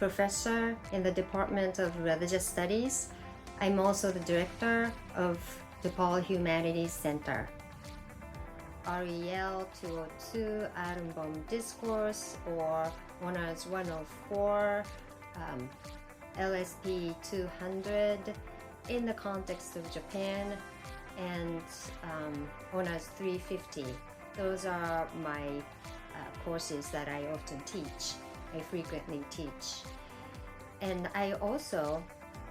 professor in the Department of Religious Studies. I'm also the director of DePaul Humanities Center. REL 202 Atom Bomb Discourse, or Honors 104, LSP 200 in the context of Japan, and Honors 350. Those are my courses that I often teach. I frequently teach. And I also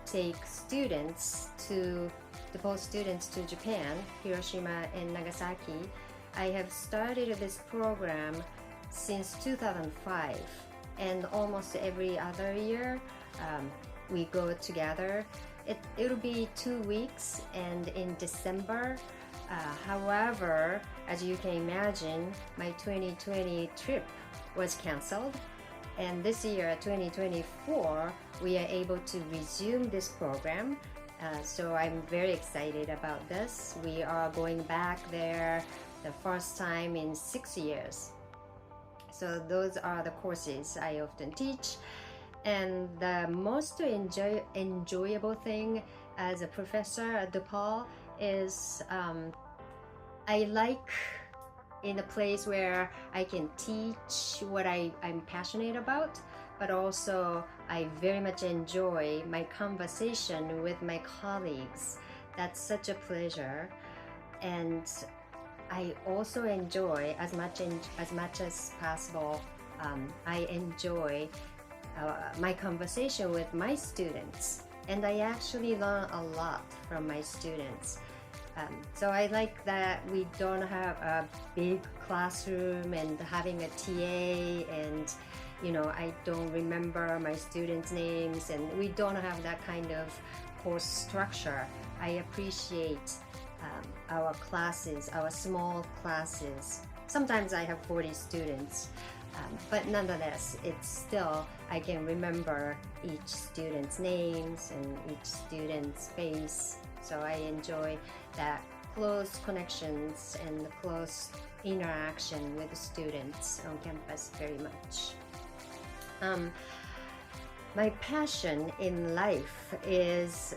take DePaul students to Japan, Hiroshima and Nagasaki. I have started this program since 2005, and almost every other year we go together. It'll be 2 weeks, and in December. However, as you can imagine, my 2020 trip was canceled, and this year, 2024, we are able to resume this program. So I'm very excited about this. We are going back there the first time in 6 years. So those are the courses I often teach. And the most enjoyable thing as a professor at DePaul is I like in a place where I can teach what I'm passionate about, but also I very much enjoy my conversation with my colleagues. That's such a pleasure. And I also enjoy as much as possible, I enjoy my conversation with my students, and I actually learn a lot from my students. So I like that we don't have a big classroom and having a TA, and I don't remember my students' names, and we don't have that kind of course structure. I appreciate our classes, our small classes. Sometimes I have 40 students, but nonetheless, it's still, I can remember each student's names and each student's face. So I enjoy that close connections and the close interaction with the students on campus very much. My passion in life is,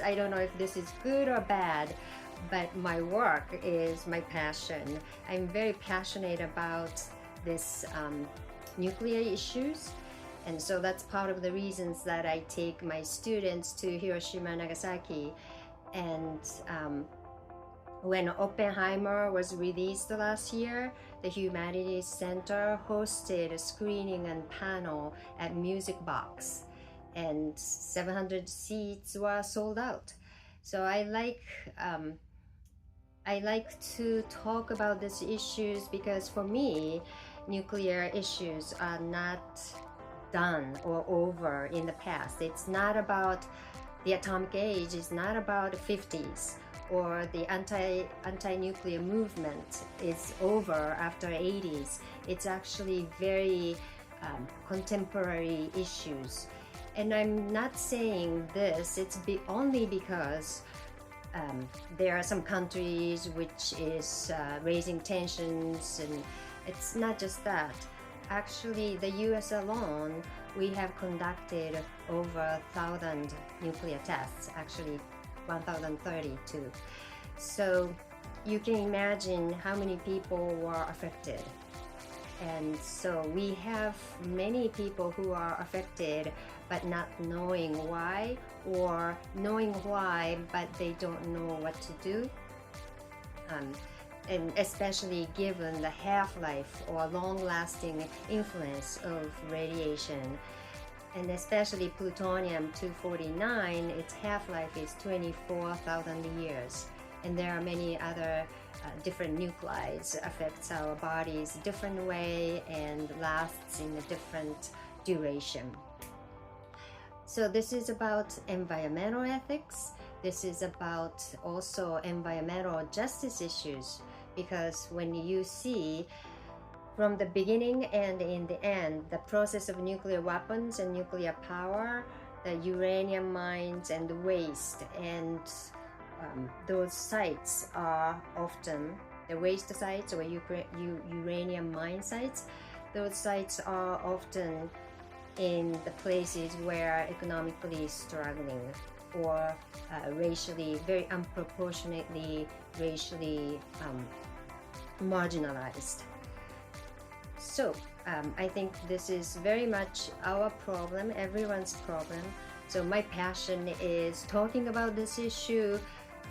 I don't know if this is good or bad, but my work is my passion. I'm very passionate about this nuclear issues, and so that's part of the reasons that I take my students to Hiroshima and Nagasaki. And when Oppenheimer was released last year, the Humanities Center hosted a screening and panel at Music Box, and 700 seats were sold out. So I like to talk about these issues because for me, nuclear issues are not done or over in the past. It's not about the atomic age, it's not about the 50s, or the anti-nuclear movement is over after 80s. It's actually very contemporary issues. And I'm not saying this, it's only because there are some countries which is raising tensions, and it's not just that. Actually, the US alone, we have conducted over 1,000 nuclear tests, actually 1,032. So you can imagine how many people were affected. And so we have many people who are affected but not knowing why, or knowing why but they don't know what to do. And especially given the half-life or long-lasting influence of radiation, and especially plutonium-249, its half-life is 24,000 years. And there are many other different nuclides affects our bodies different way and lasts in a different duration. So this is about environmental ethics. This is about also environmental justice issues, because when you see from the beginning and in the end, the process of nuclear weapons and nuclear power, the uranium mines and the waste, and those sites are often the waste sites or uranium mine sites. Those sites are often in the places where economically struggling or racially, very unproportionately racially marginalized. So I think this is very much our problem, everyone's problem. So my passion is talking about this issue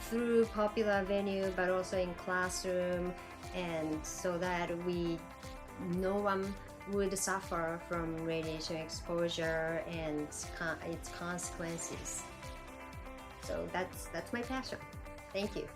through popular venue, but also in classroom, and so that no one would suffer from radiation exposure and its consequences. So that's my passion. Thank you.